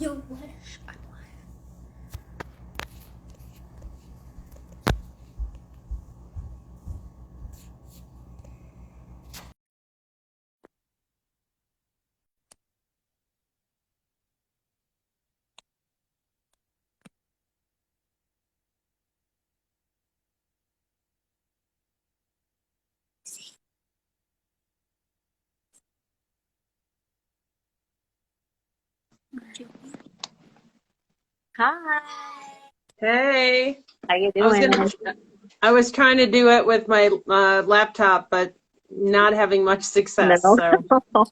Yo, what? Hi. Hey, How you I was doing? gonna. I was trying to do it with my laptop, but not having much success. No. So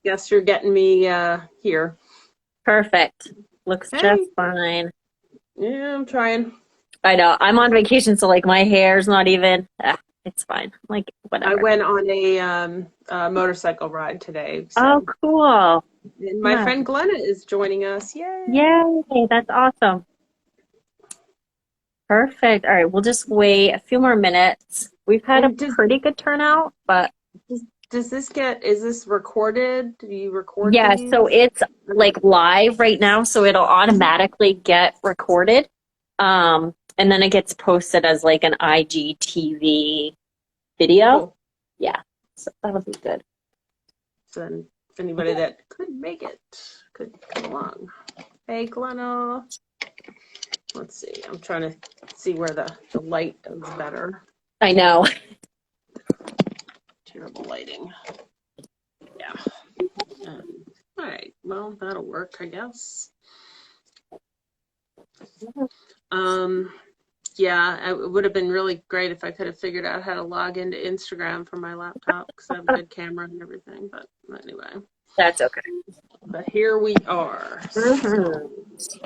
guess you're getting me here. Perfect. Looks just Hey, fine. yeah, I'm trying. I know. I'm on vacation, so like my hair's not even. It's fine. Like I whatever. went on a motorcycle ride today, Oh, so cool. and my Nice. friend Glenna is joining us. Yay! Yay. That's awesome. Perfect. All right. We'll just wait a few more minutes. We've had a And pretty good turnout, but does, does this get? Is this recorded? Do you record yeah. So these? it's like live right now, so it'll automatically get recorded. And then it gets posted as like an IGTV video. Cool. Yeah, so that'll be good. So then, if anybody that could make it could come along. Hey, Glenna. Let's see. I'm trying to see where the light does better. I know. Terrible lighting. Yeah. Um, all right. Well, that'll work, I guess. Um, yeah, it would have been really great if I could have figured out how to log into Instagram from my laptop because I have a good camera and everything. But anyway, That's okay. but here we are. Hmm. So,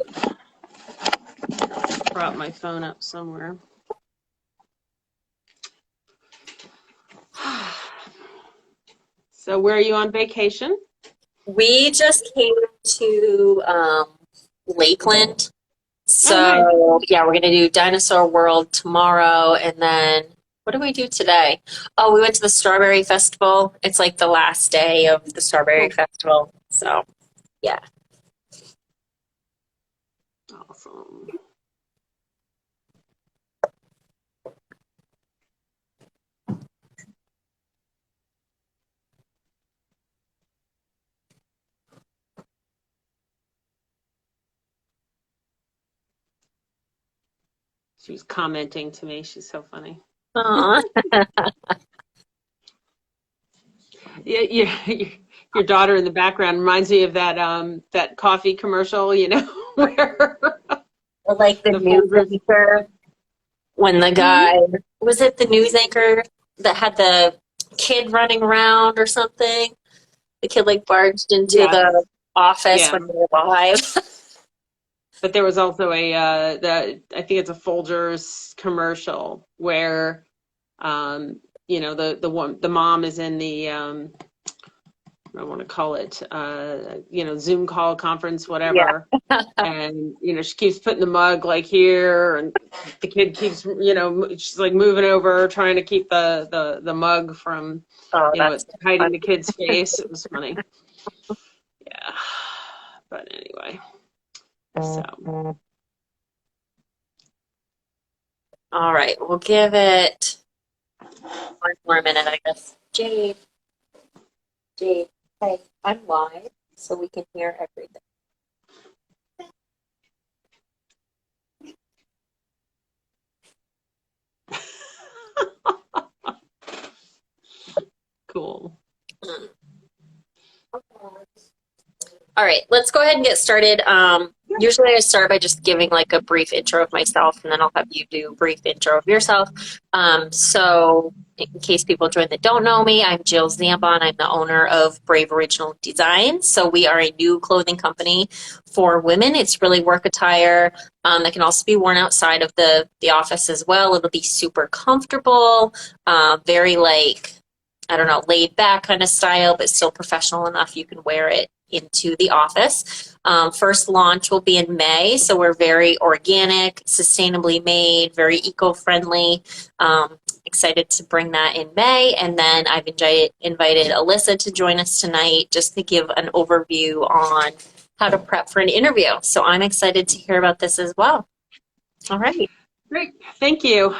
prop my phone up somewhere. So, where are you on vacation? We just came to Lakeland. Oh, nice. So, yeah, we're going to do Dinosaur World tomorrow. And then what do we do today? Oh, we went to the Strawberry Festival. It's like the last day of the Strawberry Cool. Festival. So, yeah. Awesome. She was commenting to me. She's so funny. Aw. Yeah, yeah, your daughter in the background reminds me of that coffee commercial, where Or like the the news Folgers. anchor when the Hmm? guy was it the news anchor that had the kid running around or something? The kid like barged into Yes, the office yeah. when they were live. But there was also I think it's a Folgers commercial where, the mom is in the I want to call it, Zoom call, conference, Yeah. whatever. And, she keeps putting the mug like here, and the kid keeps, she's like moving over, trying to keep the mug from, Oh, that's hiding fun. the kid's face. It was funny. Yeah. But anyway, so All right, we'll give it one more minute, I guess. Jade, hey, I'm live, so we can hear everything. cool. All right, let's go ahead and get started. Usually I start by just giving like a brief intro of myself, and then I'll have you do a brief intro of yourself. So in case people join that don't know me, I'm Jill Zambon. I'm the owner of Brave Original Designs. So we are a new clothing company for women. It's really work attire that can also be worn outside of the office as well. It'll be super comfortable, very like I don't know, laid back kind of style, but still professional enough you can wear it into the office. First launch will be in May, so we're very organic, sustainably made, very eco-friendly. Excited to bring that in May, and then I've invited Alyssa to join us tonight just to give an overview on how to prep for an interview. So I'm excited to hear about this as well. All right. Great, thank you.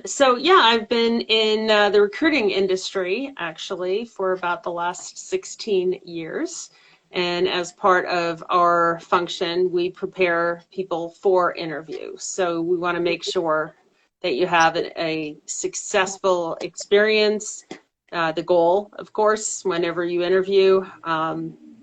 So yeah, I've been in the recruiting industry actually for about the last 16 years. And as part of our function, we prepare people for interviews. So we want to make sure that you have a successful experience. The goal, of course, whenever you interview,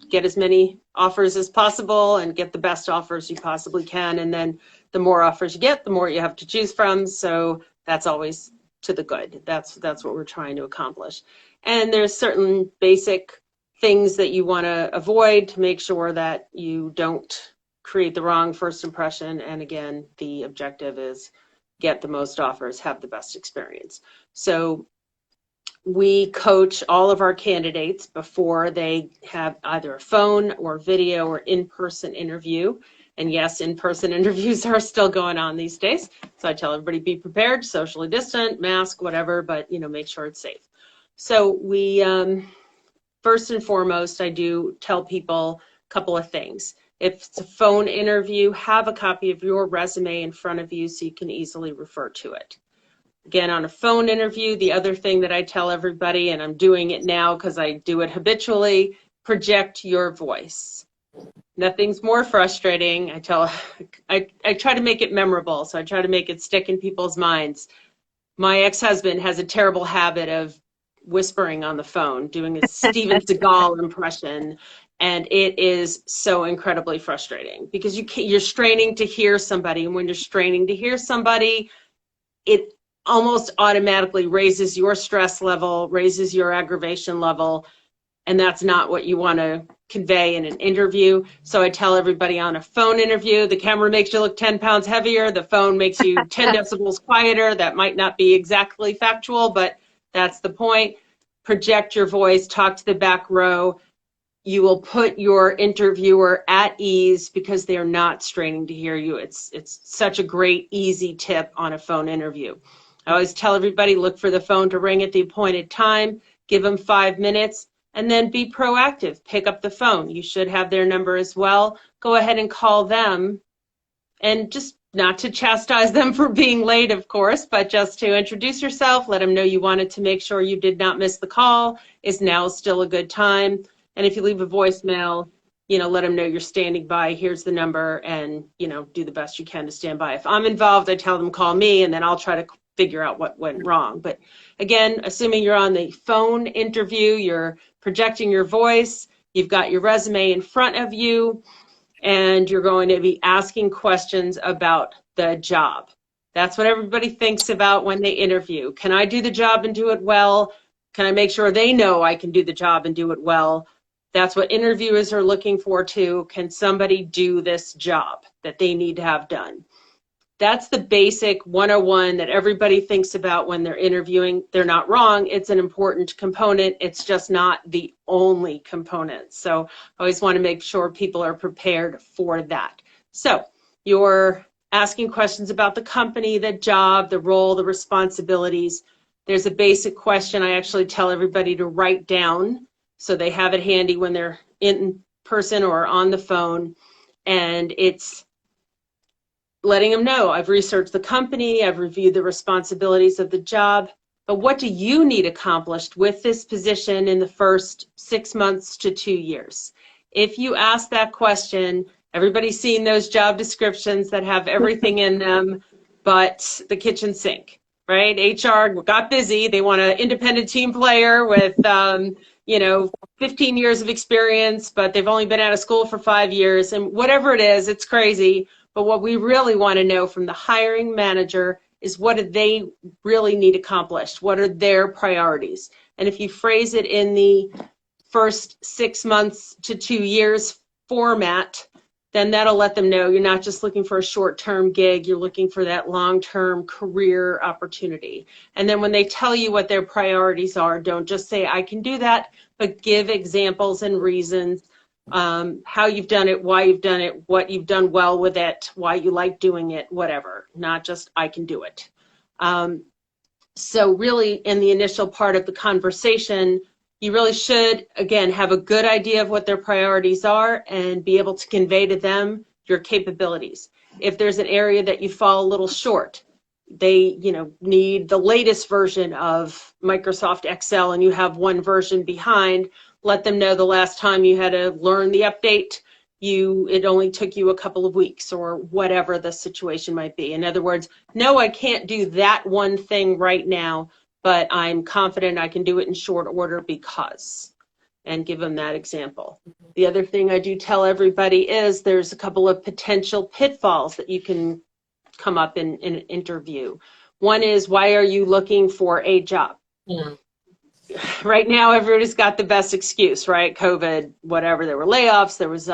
get as many offers as possible and get the best offers you possibly can. And then the more offers you get, the more you have to choose from. So that's always to the good. That's what we're trying to accomplish. And there's certain basic things that you want to avoid to make sure that you don't create the wrong first impression. And again, the objective is get the most offers, have the best experience. So we coach all of our candidates before they have either a phone or video or in-person interview. And yes, in-person interviews are still going on these days. So I tell everybody be prepared, socially distant, mask, whatever, but make sure it's safe. So we, first and foremost, I do tell people a couple of things. If it's a phone interview, have a copy of your resume in front of you so you can easily refer to it. Again, on a phone interview, the other thing that I tell everybody, and I'm doing it now because I do it habitually, project your voice. Nothing's more frustrating. I try to make it memorable, so I try to make it stick in people's minds. My ex-husband has a terrible habit of whispering on the phone, doing a Steven Seagal impression, and it is so incredibly frustrating because you're straining to hear somebody, and when you're straining to hear somebody, it almost automatically raises your stress level, raises your aggravation level, and that's not what you want to convey in an interview. So I tell everybody on a phone interview, the camera makes you look 10 pounds heavier, the phone makes you 10 decibels quieter. That might not be exactly factual, but that's the point. Project your voice, talk to the back row. You will put your interviewer at ease because they are not straining to hear you. It's such a great, easy tip on a phone interview. I always tell everybody, look for the phone to ring at the appointed time, give them 5 minutes, and then be proactive. Pick up the phone. You should have their number as well. Go ahead and call them, and just not to chastise them for being late, of course, but just to introduce yourself, let them know you wanted to make sure you did not miss the call. Is now still a good time? And if you leave a voicemail, let them know you're standing by. Here's the number, and, do the best you can to stand by. If I'm involved, I tell them call me, and then I'll try to figure out what went wrong. But again, assuming you're on the phone interview, you're projecting your voice, you've got your resume in front of you, and you're going to be asking questions about the job. That's what everybody thinks about when they interview. Can I do the job and do it well? Can I make sure they know I can do the job and do it well? That's what interviewers are looking for too. Can somebody do this job that they need to have done? That's the basic 101 that everybody thinks about when they're interviewing. They're not wrong. It's an important component. It's just not the only component. So I always want to make sure people are prepared for that. So you're asking questions about the company, the job, the role, the responsibilities. There's a basic question I actually tell everybody to write down so they have it handy when they're in person or on the phone. And it's letting them know, I've researched the company, I've reviewed the responsibilities of the job, but what do you need accomplished with this position in the first 6 months to 2 years? If you ask that question, everybody's seen those job descriptions that have everything in them but the kitchen sink, right? HR got busy. They want an independent team player with 15 years of experience, but they've only been out of school for 5 years. And whatever it is, it's crazy. But what we really want to know from the hiring manager is what do they really need accomplished? What are their priorities? And if you phrase it in the first 6 months to 2 years format, then that'll let them know you're not just looking for a short-term gig, you're looking for that long-term career opportunity. And then when they tell you what their priorities are, don't just say, I can do that, but give examples and reasons, how you've done it, why you've done it, what you've done well with it, why you like doing it, whatever, not just I can do it. So really in the initial part of the conversation, you really should, again, have a good idea of what their priorities are and be able to convey to them your capabilities. If there's an area that you fall a little short, they, need the latest version of Microsoft Excel and you have one version behind, let them know the last time you had to learn the update, it only took you a couple of weeks or whatever the situation might be. In other words, no, I can't do that one thing right now, but I'm confident I can do it in short order because, and give them that example. The other thing I do tell everybody is there's a couple of potential pitfalls that you can come up in an interview. One is, why are you looking for a job? Yeah. Right now, everybody's got the best excuse, right? COVID, whatever. There were layoffs. There was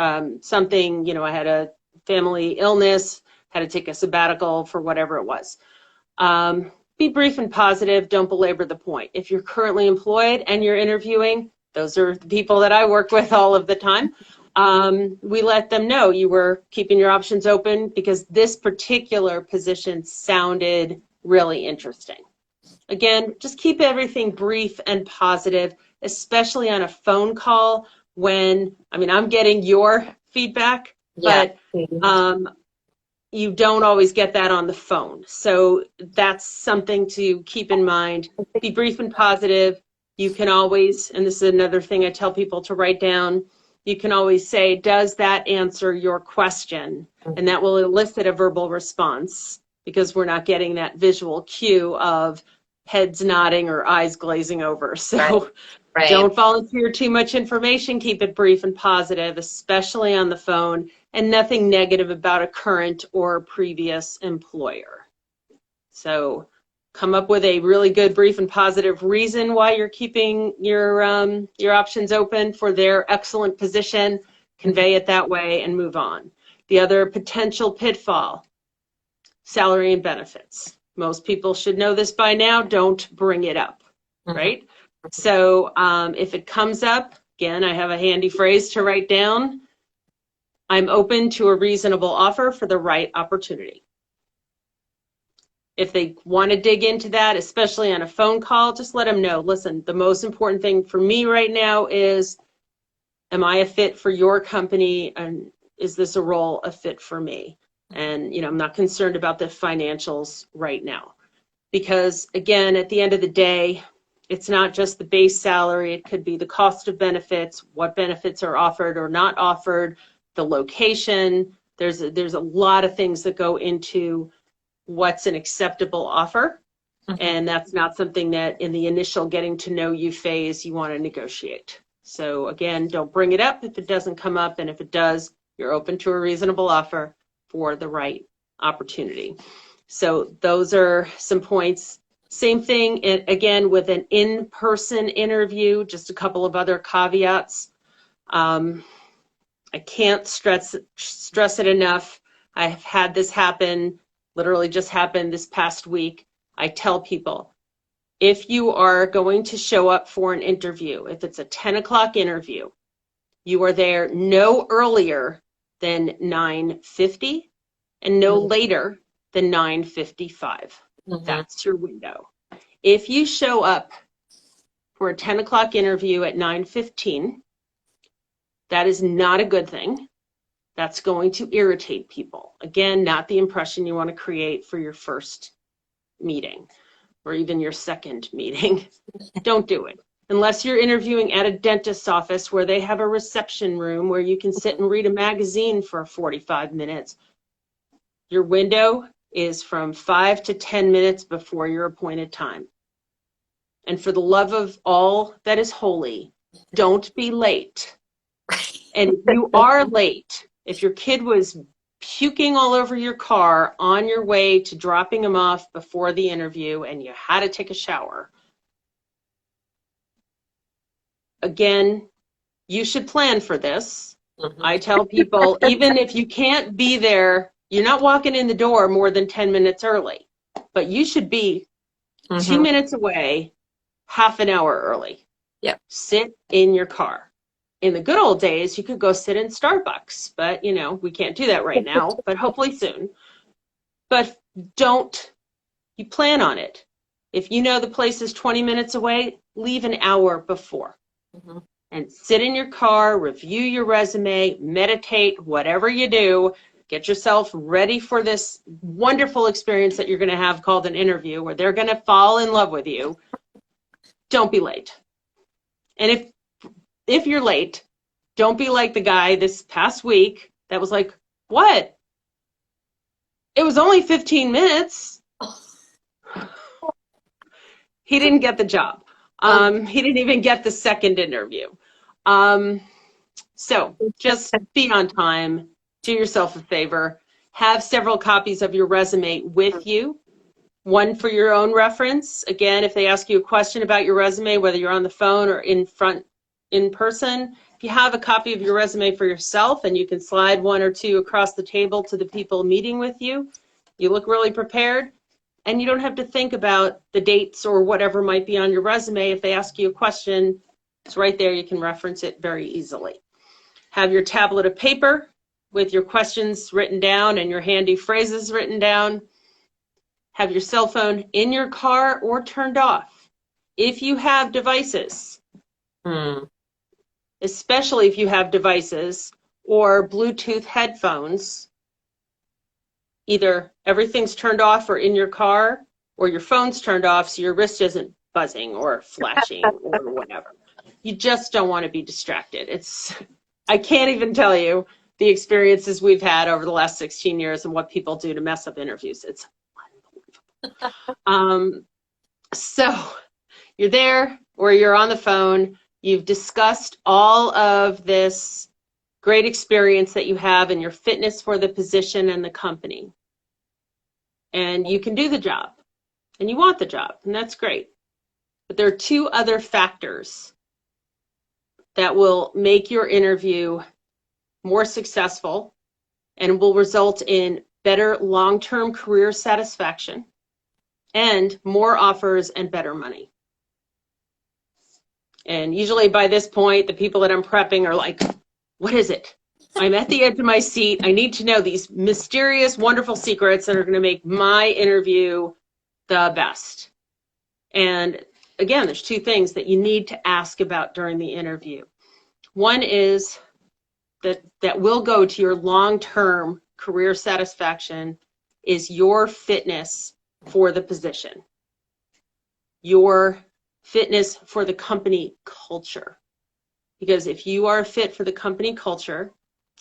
something, I had a family illness, had to take a sabbatical for whatever it was. Be brief and positive. Don't belabor the point. If you're currently employed and you're interviewing, those are the people that I work with all of the time. We let them know you were keeping your options open because this particular position sounded really interesting. Again, just keep everything brief and positive, especially on a phone call when, I'm getting your feedback, but you don't always get that on the phone. So that's something to keep in mind. Be brief and positive. You can always, and this is another thing I tell people to write down, you can always say, does that answer your question? And that will elicit a verbal response because we're not getting that visual cue of heads nodding or eyes glazing over. So right. Don't volunteer too much information. Keep it brief and positive, especially on the phone, and nothing negative about a current or previous employer. So come up with a really good, brief, and positive reason why you're keeping your options open for their excellent position. Convey it that way and move on. The other potential pitfall, salary and benefits. Most people should know this by now. Don't bring it up, right? So if it comes up, again, I have a handy phrase to write down. I'm open to a reasonable offer for the right opportunity. If they want to dig into that, especially on a phone call, just let them know, listen, the most important thing for me right now is, am I a fit for your company? And is this a role a fit for me? And, I'm not concerned about the financials right now. Because, again, at the end of the day, it's not just the base salary. It could be the cost of benefits, what benefits are offered or not offered, the location. There's a lot of things that go into what's an acceptable offer. And that's not something that in the initial getting to know you phase you want to negotiate. So, again, don't bring it up if it doesn't come up. And if it does, you're open to a reasonable offer for the right opportunity. So those are some points. Same thing, again, with an in-person interview, just a couple of other caveats. I can't stress it enough. I've had this happen, literally just happened this past week. I tell people, if you are going to show up for an interview, if it's a 10 o'clock interview, you are there no earlier than 9:50 and no later than 9:55. That's your window. If you show up for a 10 o'clock interview at 9:15, that is not a good thing. That's going to irritate people. Again, not the impression you want to create for your first meeting or even your second meeting. Don't do it. Unless you're interviewing at a dentist's office where they have a reception room where you can sit and read a magazine for 45 minutes. Your window is from 5 to 10 minutes before your appointed time. And for the love of all that is holy, don't be late. And if you are late, if your kid was puking all over your car on your way to dropping him off before the interview and you had to take a shower, again, you should plan for this. I tell people, even if you can't be there, you're not walking in the door more than 10 minutes early, but you should be 2 minutes away, half an hour early. Yep. Sit in your car. In the good old days, you could go sit in Starbucks, but we can't do that right now, but hopefully soon. But you plan on it. If you know the place is 20 minutes away, leave an hour before. Mhm. and sit in your car, review your resume, meditate, whatever you do, get yourself ready for this wonderful experience that you're going to have called an interview where they're going to fall in love with you. Don't be late. And if you're late, don't be like the guy this past week that was like, "What? It was only 15 minutes." He didn't get the job. He didn't even get the second interview. So just be on time. Do yourself a favor. Have several copies of your resume with you. One for your own reference. Again, if they ask you a question about your resume, whether you're on the phone or in person, if you have a copy of your resume for yourself and you can slide one or two across the table to the people meeting with you, you look really prepared. And you don't have to think about the dates or whatever might be on your resume. If they ask you a question, it's right there. You can reference it very easily. Have your tablet of paper with your questions written down and your handy phrases written down. Have your cell phone in your car or turned off. If you have devices, especially if you have devices or Bluetooth headphones, either everything's turned off or in your car, or your phone's turned off so your wrist isn't buzzing or flashing or whatever. You just don't want to be distracted. I can't even tell you the experiences we've had over the last 16 years and what people do to mess up interviews. It's unbelievable. So you're there or you're on the phone. You've discussed all of this great experience that you have and your fitness for the position and the company. And you can do the job and you want the job, and that's great. But there are two other factors that will make your interview more successful and will result in better long-term career satisfaction and more offers and better money. And usually by this point, the people that I'm prepping are like, what is it? I'm at the edge of my seat. I need to know these mysterious, wonderful secrets that are going to make my interview the best. And again, there's two things that you need to ask about during the interview. One is that will go to your long-term career satisfaction is your fitness for the position, your fitness for the company culture. Because if you are fit for the company culture,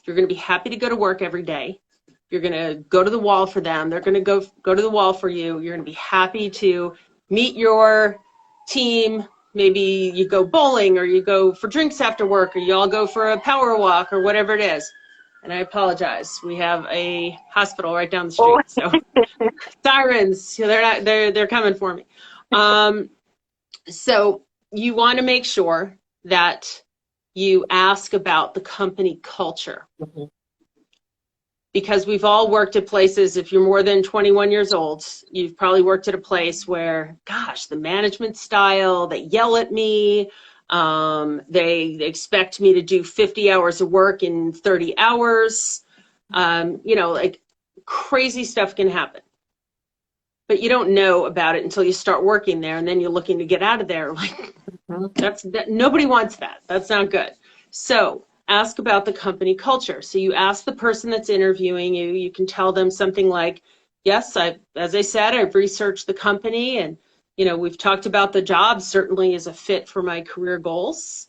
you're going to be happy to go to work every day. You're going to go to the wall for them. They're going to go to the wall for you. You're going to be happy to meet your team. Maybe you go bowling or you go for drinks after work or you all go for a power walk or whatever it is. And I apologize. We have a hospital right down the street. So sirens, they're coming for me. So you want to make sure that you ask about the company culture. Mm-hmm. Because we've all worked at places, if you're more than 21 years old, you've probably worked at a place where, gosh, the management style, they yell at me, they expect me to do 50 hours of work in 30 hours. Like crazy stuff can happen. But you don't know about it until you start working there, and then you're looking to get out of there. Like, nobody wants that. That's not good. So ask about the company culture. So you ask the person that's interviewing you. You can tell them something like, yes, as I said, I've researched the company, and we've talked about the job certainly is a fit for my career goals.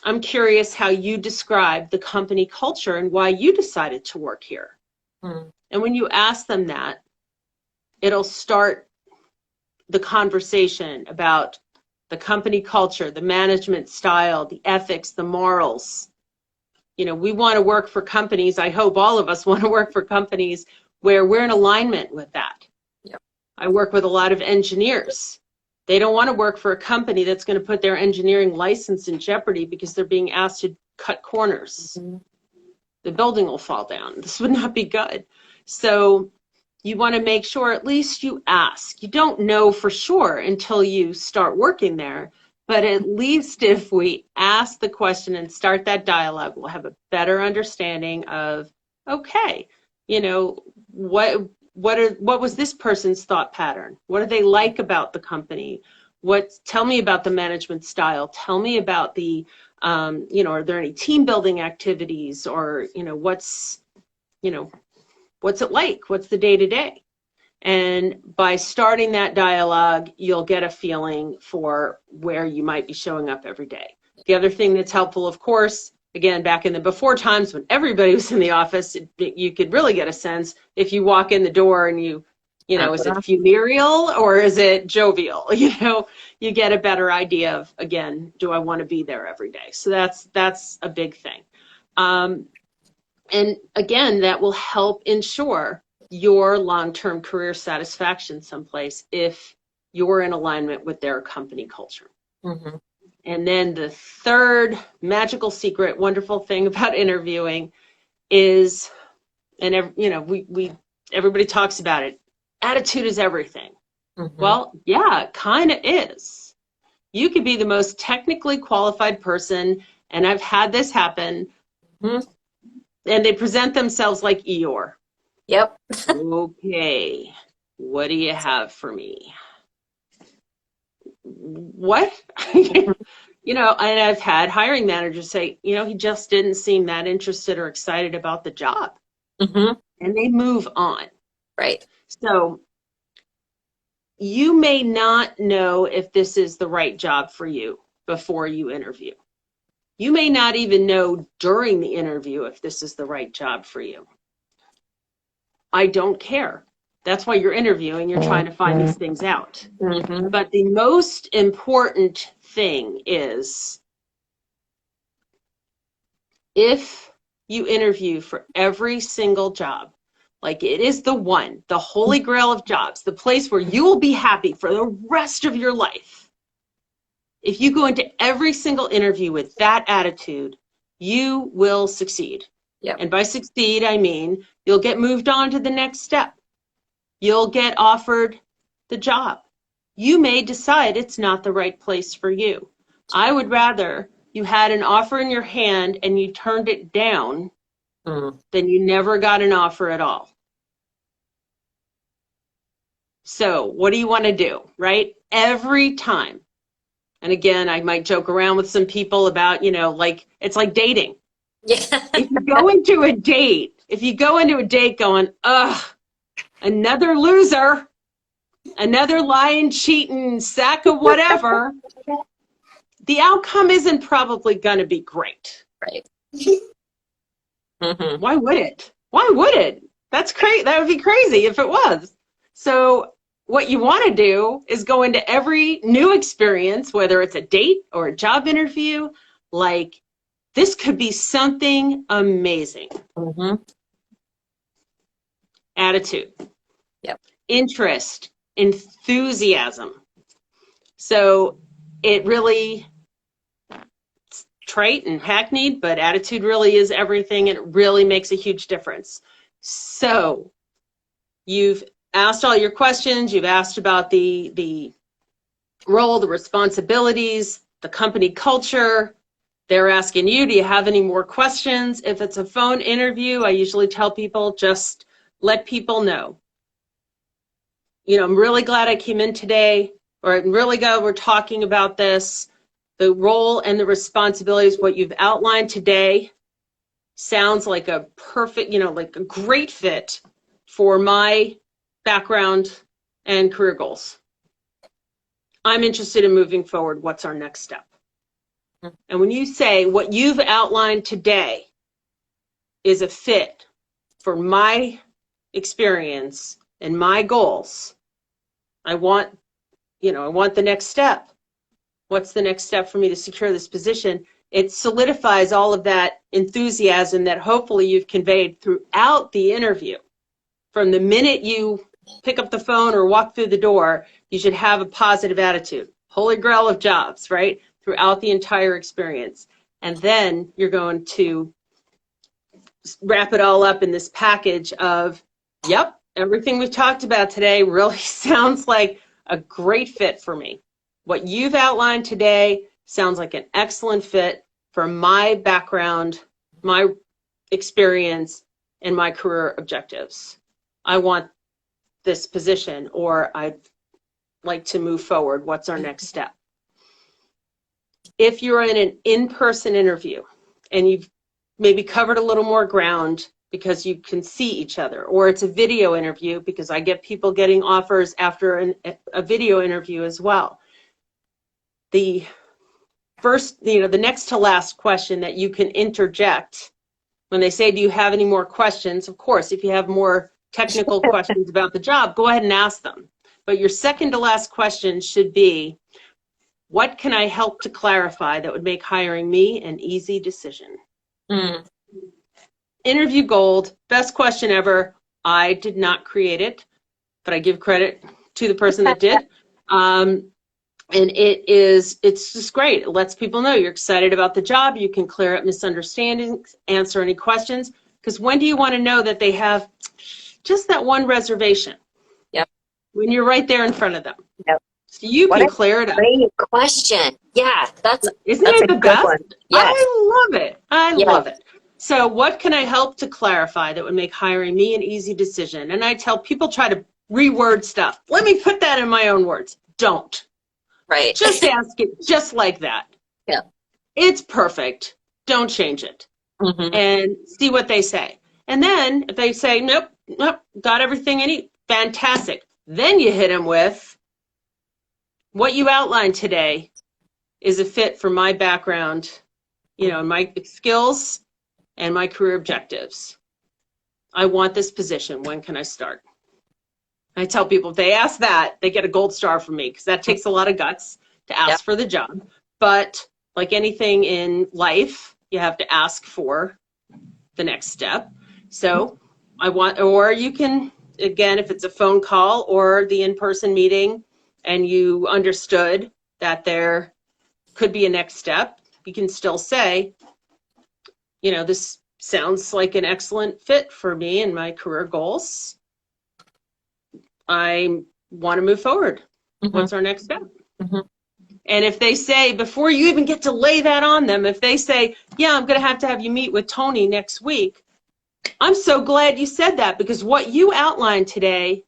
I'm curious how you describe the company culture and why you decided to work here. And when you ask them that, it'll start the conversation about the company culture, the management style, the ethics, the morals. We want to work for companies. I hope all of us want to work for companies where we're in alignment with that. Yep. I work with a lot of engineers. They don't want to work for a company that's going to put their engineering license in jeopardy because they're being asked to cut corners. Mm-hmm. The building will fall down. This would not be good. So you want to make sure at least you ask. You don't know for sure until you start working there, but at least if we ask the question and start that dialogue, we'll have a better understanding of, okay, what was this person's thought pattern? What do they like about the company? Tell me about the management style. Tell me about the, are there any team building activities, or, what's it like? What's the day to day? And by starting that dialogue, you'll get a feeling for where you might be showing up every day. The other thing that's helpful, of course, again, back in the before times when everybody was in the office, you could really get a sense if you walk in the door and is it funereal or is it jovial? You get a better idea of, again, do I want to be there every day? So that's a big thing. And again, that will help ensure your long-term career satisfaction someplace if you're in alignment with their company culture. Mm-hmm. And then the third magical secret, wonderful thing about interviewing is, and everybody talks about it, attitude is everything. Mm-hmm. Well, yeah, it kind of is. You could be the most technically qualified person, and I've had this happen, Mm-hmm. and they present themselves like Eeyore. Yep. Okay, what do you have for me? What? And I've had hiring managers say, he just didn't seem that interested or excited about the job. Mm-hmm. And they move on. Right. So you may not know if this is the right job for you before you interview. You may not even know during the interview if this is the right job for you. I don't care. That's why you're interviewing. You're trying to find these things out. Mm-hmm. But the most important thing is, if you interview for every single job, like it is the holy grail of jobs, the place where you will be happy for the rest of your life. If you go into every single interview with that attitude, you will succeed. Yep. And by succeed, I mean you'll get moved on to the next step. You'll get offered the job. You may decide it's not the right place for you. I would rather you had an offer in your hand and you turned it down than you never got an offer at all. So what do you want to do, right? Every time. And again, I might joke around with some people about, it's like dating. Yeah. If you go into a date going, ugh, another loser, another lying, cheating sack of whatever, the outcome isn't probably going to be great. Right. Mm-hmm. Why would it? Why would it? That's crazy. That would be crazy if it was. So what you want to do is go into every new experience, whether it's a date or a job interview, like this could be something amazing. Mm-hmm. Attitude. Yep. Interest. Enthusiasm. So it really, it's trite and hackneyed, but attitude really is everything, and it really makes a huge difference. So you've asked all your questions. You've asked about the role, the responsibilities, the company culture. They're asking you, do you have any more questions? If it's a phone interview, I usually tell people, just let people know. I'm really glad I came in today, or I'm really glad we're talking about this. The role and the responsibilities, what you've outlined today, sounds like a perfect, like a great fit for my background and career goals. I'm interested in moving forward. What's our next step? And when you say what you've outlined today is a fit for my experience and my goals, I want the next step. What's the next step for me to secure this position? It solidifies all of that enthusiasm that hopefully you've conveyed throughout the interview. From the minute you pick up the phone or walk through the door, you should have a positive attitude. Holy grail of jobs, right? Throughout the entire experience. And then you're going to wrap it all up in this package of, yep, everything we've talked about today really sounds like a great fit for me. What you've outlined today sounds like an excellent fit for my background, my experience, and my career objectives. I want this position, or like to move forward? What's our next step? If you're in an in-person interview and you've maybe covered a little more ground because you can see each other, or it's a video interview, because I get people getting offers after a video interview as well. The first, the next to last question that you can interject when they say, do you have any more questions? Of course, if you have more technical questions about the job, go ahead and ask them. But your second to last question should be, what can I help to clarify that would make hiring me an easy decision? Mm. Interview gold, best question ever. I did not create it, but I give credit to the person that did. And it's just great. It lets people know you're excited about the job. You can clear up misunderstandings, answer any questions. Because when do you want to know that they have just that one reservation? Yep. When you're right there in front of them. Yep. So you can clear it up. Great question. Yeah, Isn't it the best? Yes. I love it. I love it. So what can I help to clarify that would make hiring me an easy decision? And I tell people, try to reword stuff. Let me put that in my own words. Don't. Right. Just ask it just like that. Yeah. It's perfect. Don't change it. Mm-hmm. And see what they say. And then if they say, nope, got everything I need, fantastic. Then you hit them with, what you outlined today is a fit for my background, my skills and my career objectives. I want this position. When can I start? I tell people, if they ask that, they get a gold star from me, because that takes a lot of guts to ask for the job. But like anything in life, you have to ask for the next step. So or you can, again, if it's a phone call or the in-person meeting, and you understood that there could be a next step, you can still say, this sounds like an excellent fit for me and my career goals. I want to move forward. Mm-hmm. What's our next step? Mm-hmm. And if they say, before you even get to lay that on them, if they say, yeah, I'm going to have you meet with Tony next week, I'm so glad you said that, because what you outlined today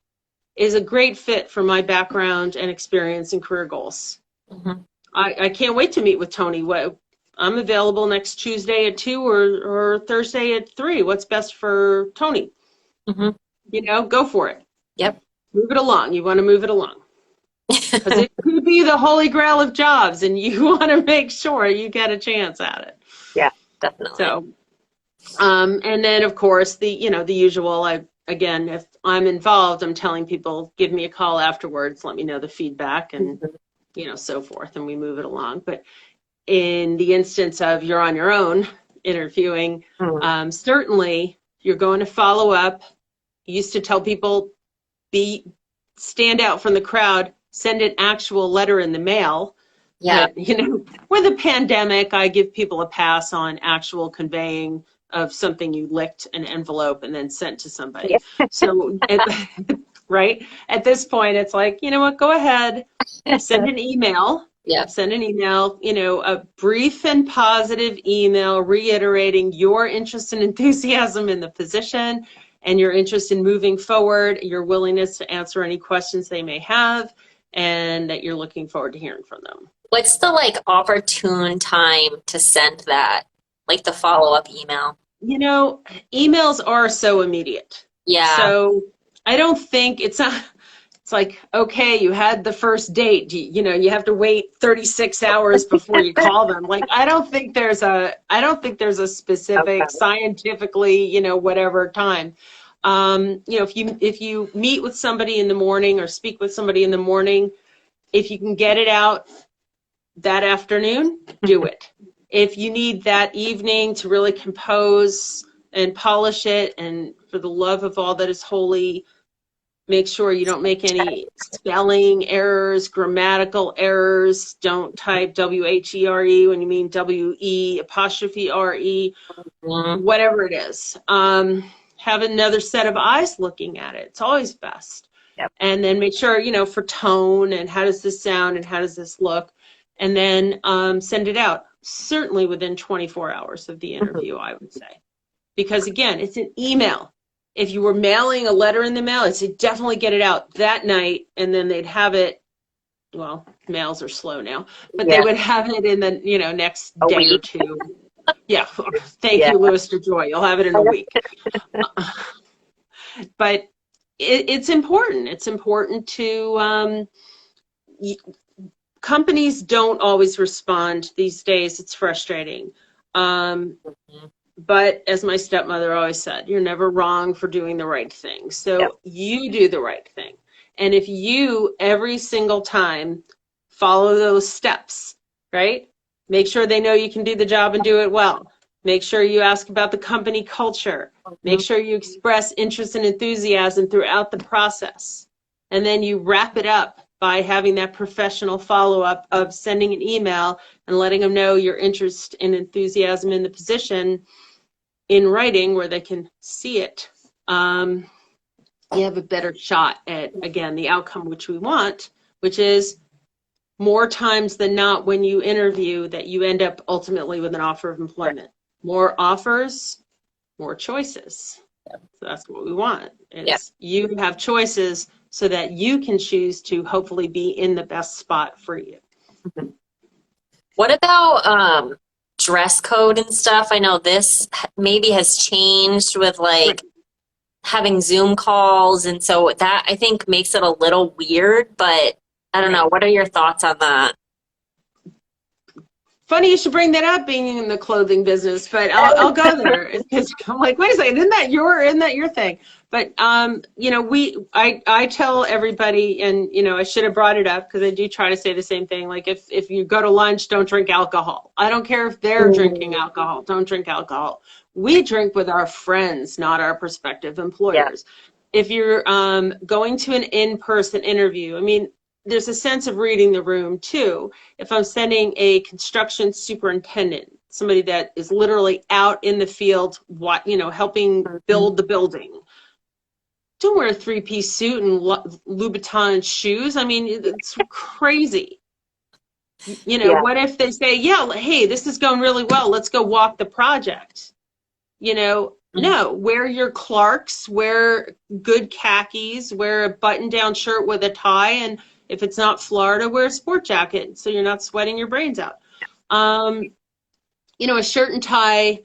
is a great fit for my background and experience and career goals. Mm-hmm. I can't wait to meet with Tony. I'm available next Tuesday at 2 or Thursday at 3. What's best for Tony? Mm-hmm. Go for it. Yep. Move it along. You want to move it along. Because it could be the holy grail of jobs, and you want to make sure you get a chance at it. Yeah, definitely. So, and then, of course, the usual, again, if I'm involved, I'm telling people, give me a call afterwards, let me know the feedback, and, so forth, and we move it along. But in the instance of you're on your own interviewing, certainly you're going to follow up. I used to tell people, stand out from the crowd, send an actual letter in the mail. Yeah. But, with the pandemic, I give people a pass on actual conveying of something you licked an envelope and then sent to somebody. Yeah. So, right? At this point, it's like, you know what, go ahead, send an email. Yeah. Send an email, a brief and positive email reiterating your interest and enthusiasm in the position and your interest in moving forward, your willingness to answer any questions they may have, and that you're looking forward to hearing from them. What's the opportune time to send that? The follow-up email? Emails are so immediate. Yeah. So I don't think it's like, okay, you had the first date, you have to wait 36 hours before you call them. I don't think there's a specific scientifically, whatever time. If you meet with somebody in the morning or speak with somebody in the morning, if you can get it out that afternoon, do it. If you need that evening to really compose and polish it, and for the love of all that is holy, make sure you don't make any spelling errors, grammatical errors. Don't type W-H-E-R-E when you mean W-E''re, whatever it is. Have another set of eyes looking at it. It's always best. Yep. And then make sure, for tone and how does this sound and how does this look, and then send it out. Certainly within 24 hours of the interview, I would say. Because again, it's an email. If you were mailing a letter in the mail, I'd say definitely get it out that night, and then they'd have it well, mails are slow now, but they Yeah. would have it in the, next A day or week. two. Yeah. Thank Yeah. you, Louis DeJoy. You'll have it in a week. But it's important. It's important to, companies don't always respond these days. It's frustrating. Mhm. But as my stepmother always said, you're never wrong for doing the right thing. Yep. So you do the right thing. And if you every single time follow those steps, right? Make sure they know you can do the job and do it well. Make sure you ask about the company culture. Make Mhm. sure you express interest and enthusiasm throughout the process. And then you wrap it up by having that professional follow-up of sending an email and letting them know your interest and enthusiasm in the position in writing where they can see it. You have a better shot at, again, the outcome which we want, which is more times than not when you interview that you end up ultimately with an offer of employment. More offers, more choices. So that's what we want, Yeah. is you have choices so that you can choose to hopefully be in the best spot for you. Mhm. What about dress code and stuff? I know this maybe has changed with Right. like having Zoom calls, and so that I think makes it a little weird, but I don't know. Right. What are your thoughts on that? Funny you should bring that up, being in the clothing business, but I'll go there because I'm like, wait a second, isn't that your thing? But I tell everybody, and I should have brought it up because I do try to say the same thing. Like if you go to lunch, don't drink alcohol. I don't care if they're drinking Mm, alcohol, don't drink alcohol. We drink with our friends, not our prospective yeah. employers. If you're going to an in-person interview, I mean, there's a sense of reading the room too. If I'm sending a construction superintendent, somebody that is literally out in the field, helping Mhm. build the building, don't wear a three-piece suit and Louboutin shoes. I mean, it's crazy. Yeah. What if they say, yeah, hey, this is going really well. Let's go walk the project. Mhm. No, wear your Clarks, wear good khakis, wear a button-down shirt with a tie, and if it's not Florida, wear a sport jacket so you're not sweating your brains out. Um, a shirt and tie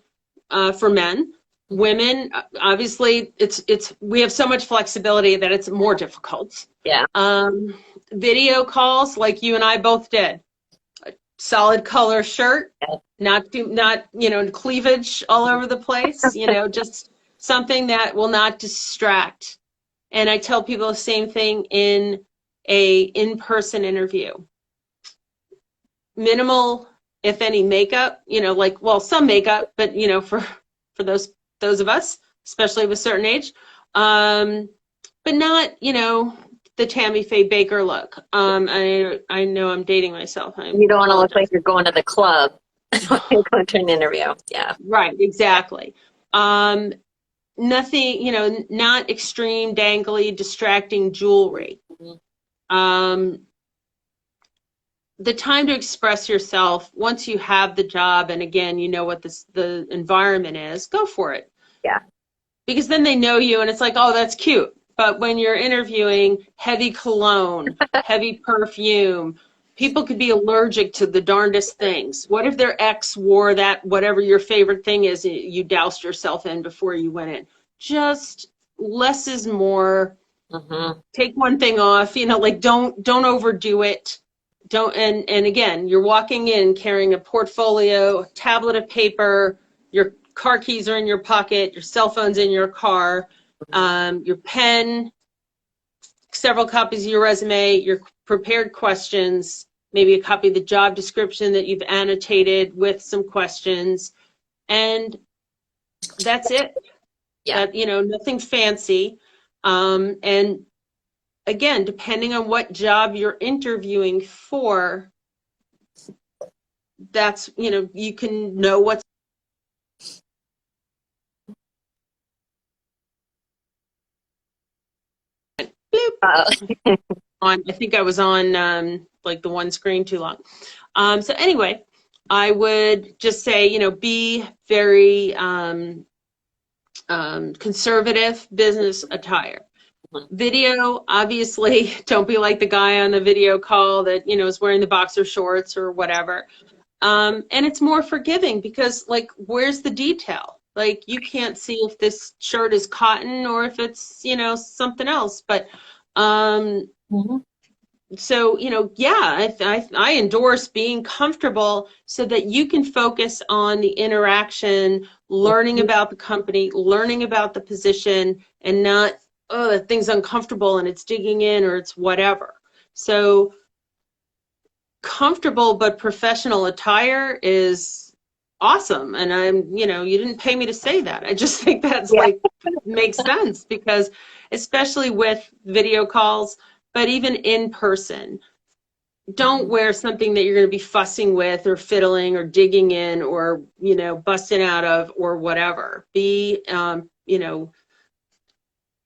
for men. Women, obviously, it's we have so much flexibility that it's more difficult. Yeah. Um, Video calls like you and I both did. Solid color shirt, not cleavage all over the place, just something that will not distract. And I tell people the same thing in a in-person interview. Minimal, if any, makeup, some makeup, but for those of us, especially of a certain age, but not, the Tammy Faye Baker look. I know I'm dating myself. I You don't want to look like apologize. you're going to the club when you're going to an interview. Yeah. Right, exactly. Um, Nothing, not extreme, dangly, distracting jewelry. Mhm. Um, the time to express yourself once you have the job, and again, you know what the environment is, go for it. Yeah. Because then they know you, and it's like, oh, that's cute. But when you're interviewing, heavy cologne, heavy perfume, people could be allergic to the darndest things. What if their ex wore that, whatever your favorite thing is, you doused yourself in before you went in? Just less is more. Hmm. Take one thing off, like don't overdo it. Don't, and again, you're walking in carrying a portfolio, a tablet of paper, your car keys are in your pocket, your cell phone's in your car, your pen, several copies of your resume, your prepared questions, maybe a copy of the job description that you've annotated with some questions, and that's it. Yeah. That, nothing fancy. And again, depending on what job you're interviewing for, that's, you can know what's Uh, on. I think I was on like the one screen too long. So anyway, I would just say, be very conservative business attire. Video, obviously, don't be like the guy on the video call that, is wearing the boxer shorts or whatever. And it's more forgiving because, like, where's the detail? Like, you can't see if this shirt is cotton or if it's, something else. But Mhm. so, yeah, I endorse being comfortable so that you can focus on the interaction, learning about the company, learning about the position, and not, oh, that thing's uncomfortable and it's digging in or it's whatever. So comfortable but professional attire is awesome. And you didn't pay me to say that. I just think that's Yeah. makes sense because especially with video calls, but even in person, don't wear something that you're going to be fussing with or fiddling or digging in or, busting out of or whatever. Be,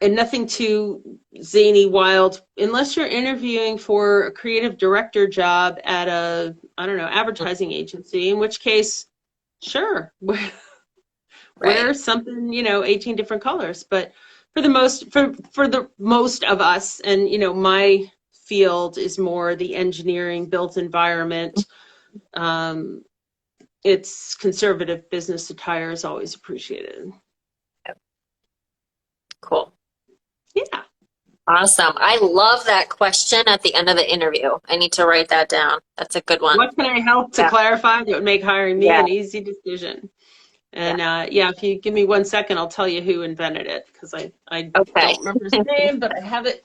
and nothing too zany, wild, unless you're interviewing for a creative director job at a, I don't know, advertising agency, in which case, sure, wear Right. something, 18 different colors. But for the most of us, and, my field is more the engineering built environment. It's conservative business attire is always appreciated. Cool. Yeah. Awesome. I love that question at the end of the interview. I need to write that down. That's a good one. What can I help to Yeah. clarify that would make hiring me Yeah. an easy decision? And yeah, if you give me 1 second, I'll tell you who invented it because I Okay. don't remember his name, but I have it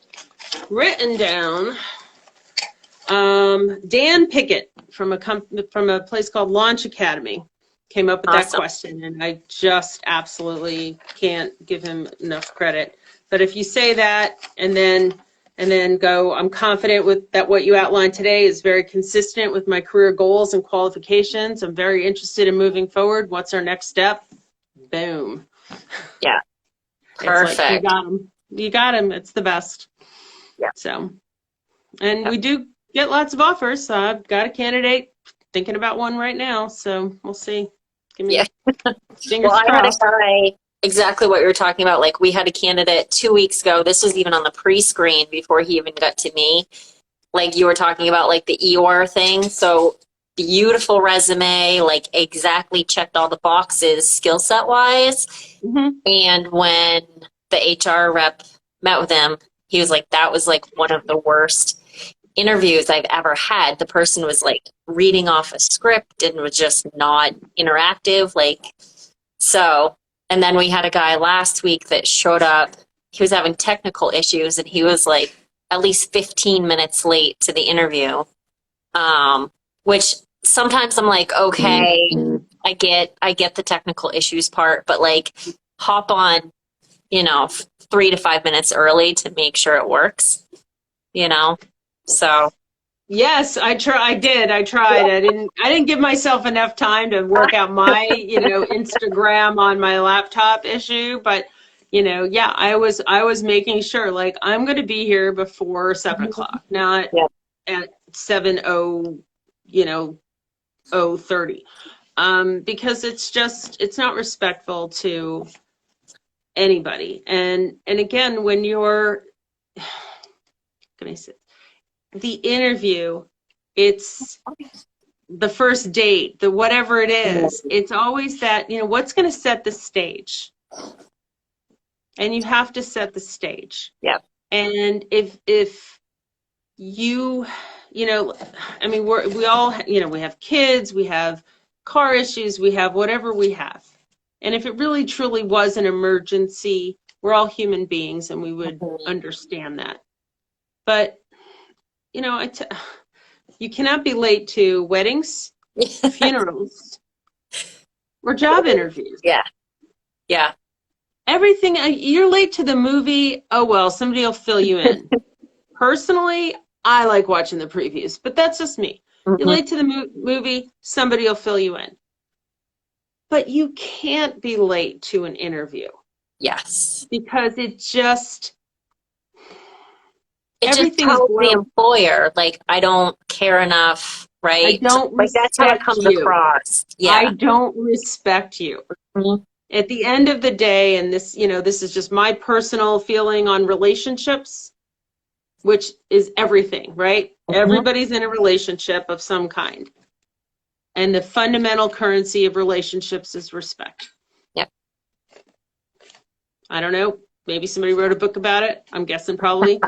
written down. Dan Pickett from a place called Launch Academy came up with that Awesome. question, and I just absolutely can't give him enough credit. But if you say that and then go, I'm confident with that what you outlined today is very consistent with my career goals and qualifications. I'm very interested in moving forward. What's our next step? Boom. Yeah. Perfect. It's like, you got him. You got him. It's the best. Yeah. So, and Yeah. we do get lots of offers. So I've got a candidate thinking about one right now. So we'll see. Give me Yeah. fingers Well, I had a crossed. guy, exactly what you were talking about. Like, we had a candidate 2 weeks ago. This was even on the pre-screen before he even got to me. Like you were talking about, like the Eeyore thing. So beautiful resume, like exactly checked all the boxes skill set wise. Mm-hmm. And when the HR rep met with him, he was like, that was like one of the worst interviews I've ever had. The person was like reading off a script and was just not interactive. Like, so, and then we had a guy last week that showed up. He was having technical issues and he was like at least 15 minutes late to the interview. Which sometimes I'm like, okay, I get the technical issues part, but like hop on, 3 to 5 minutes early to make sure it works, So Yes, I did. I tried. I didn't give myself enough time to work out my, Instagram on my laptop issue, but yeah, I was making sure like I'm going to be here before 7 o'clock, not yeah, at 7:0, 0:30. Because it's not respectful to anybody. And again, when you're, can I say, the interview, it's the first date, the whatever it is, it's always that, what's going to set the stage? And you have to set the stage. yeah, And if you, I mean, we all, we have kids, we have car issues, we have whatever we have. And if it really truly was an emergency, we're all human beings and we would understand that. But, you cannot be late to weddings, funerals, or job interviews. yeah, yeah. Everything, you're late to the movie, oh well, somebody will fill you in. Personally, I like watching the previews, but that's just me. You're late to the movie, somebody will fill you in. But you can't be late to an interview. Yes. Because it just Everything tells the employer, like, I don't care enough, right? I don't like, that's how it comes across. Yeah. I don't respect you. Mm-hmm. At the end of the day, and this, this is just my personal feeling on relationships, which is everything, right? Everybody's in a relationship of some kind. And the fundamental currency of relationships is respect. Yep. I don't know. Maybe somebody wrote a book about it. I'm guessing probably.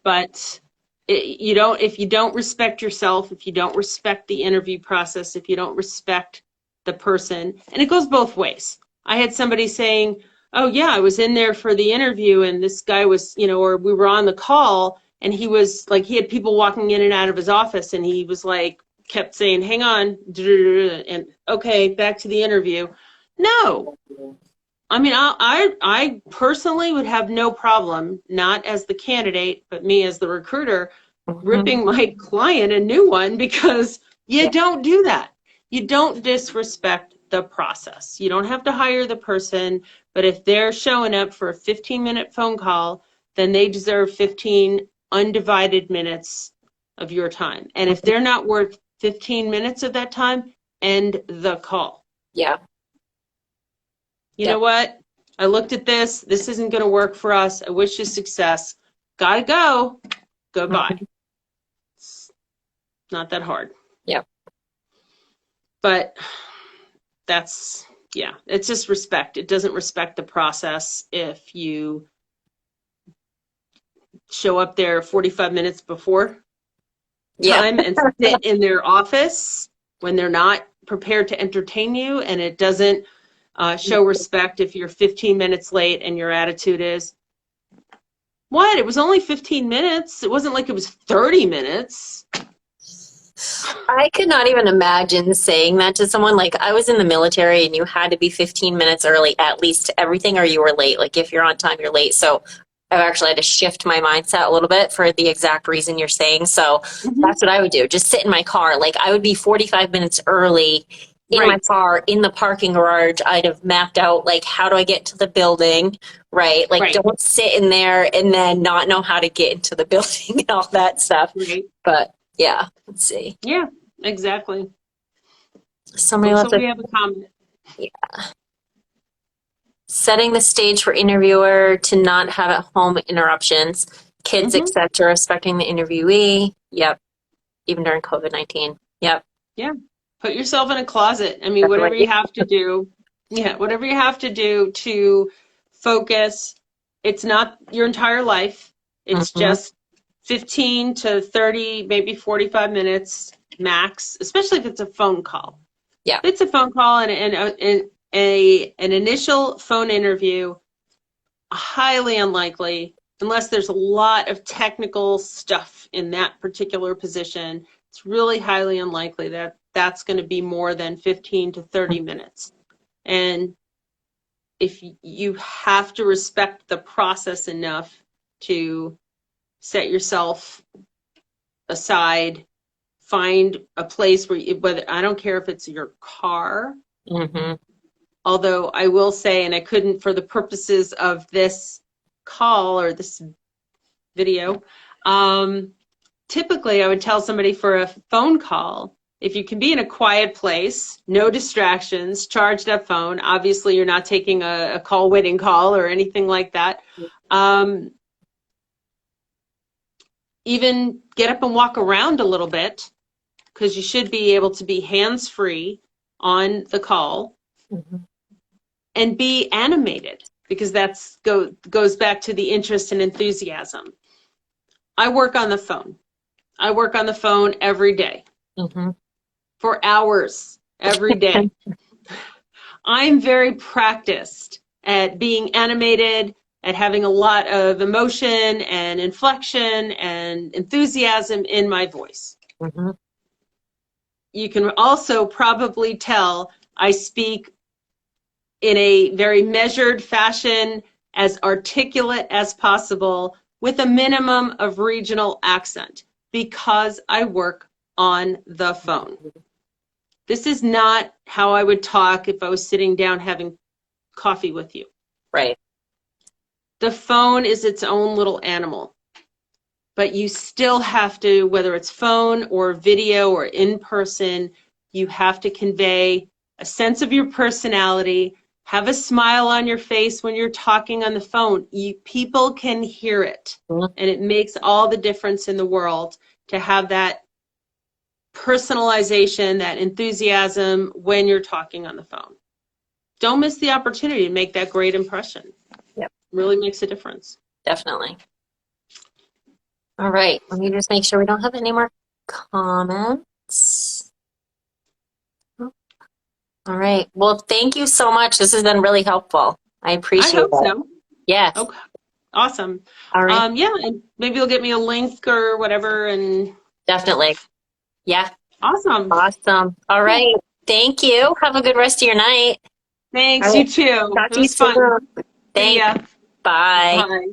But if you don't respect yourself, if you don't respect the interview process, if you don't respect the person, and it goes both ways. I had somebody saying, oh yeah, I was in there for the interview and this guy was, or we were on the call and he was like, he had people walking in and out of his office and he was like, kept saying, hang on, and okay, back to the interview. No. I mean, I personally would have no problem, not as the candidate, but me as the recruiter, ripping my client a new one because you don't do that. You don't disrespect the process. You don't have to hire the person, but if they're showing up for a 15-minute phone call, then they deserve 15 undivided minutes of your time. And if they're not worth 15 minutes of that time, end the call. Yeah. You know what? I looked at this. This isn't going to work for us. I wish you success. Gotta go. Goodbye. It's not that hard. Yeah. But it's just respect. It doesn't respect the process if you show up there 45 minutes before time and sit in their office when they're not prepared to entertain you, and it doesn't show respect if you're 15 minutes late and your attitude is, what? It was only 15 minutes. It wasn't like it was 30 minutes. I could not even imagine saying that to someone. Like, I was in the military and you had to be 15 minutes early at least to everything or you were late. Like, if you're on time, you're late. So I've actually had to shift my mindset a little bit for the exact reason you're saying. So that's what I would do. Just sit in my car. Like, I would be 45 minutes early in my car in the parking garage. I'd have mapped out, like, how do I get to the building, right? Like, don't sit in there and then not know how to get into the building and all that stuff. But yeah, let's see. Yeah, exactly. Somebody left we have a comment. Yeah. Setting the stage for interviewer to not have at home interruptions, kids, etc., respecting the interviewee. Yep. Even during COVID-19. Yep. Yeah. Put yourself in a closet. I mean, whatever you have to do. Yeah, whatever you have to do to focus. It's not your entire life. It's just 15 to 30, maybe 45 minutes max, especially if it's a phone call. Yeah. If it's a phone call and an initial phone interview, highly unlikely, unless there's a lot of technical stuff in that particular position, it's really highly unlikely that that's going to be more than 15 to 30 minutes. And if you have to respect the process enough to set yourself aside, find a place where I don't care if it's your car, although I will say, and I couldn't for the purposes of this call or this video, typically I would tell somebody for a phone call, if you can be in a quiet place, no distractions, charged up phone, obviously you're not taking a call waiting call or anything like that. Even get up and walk around a little bit, because you should be able to be hands-free on the call, and be animated, because that's goes back to the interest and enthusiasm. I work on the phone. I work on the phone every day, for hours every day. I'm very practiced at being animated, at having a lot of emotion and inflection and enthusiasm in my voice. You can also probably tell I speak in a very measured fashion, as articulate as possible, with a minimum of regional accent, because I work on the phone. This is not how I would talk if I was sitting down having coffee with you. Right. The phone is its own little animal, but you still have to, whether it's phone or video or in person, you have to convey a sense of your personality, Have a smile on your face when you're talking on the phone. People can hear it. Mhm. And it makes all the difference in the world to have that personalization, that enthusiasm when you're talking on the phone. Don't miss the opportunity to make that great impression. Yep. Really makes a difference. Definitely. All right. Let me just make sure we don't have any more comments. All right. Well, thank you so much. This has been really helpful. I I appreciate hope it. so. Yes. Okay. Awesome. All right. Yeah, and maybe you'll get me a link or whatever. And Definitely. Yeah. awesome. Awesome. All right. Thank you. Have a good rest of your night. Thanks. All You right. too. Talk It to you was fun. soon. See Thanks. ya. Bye. Bye.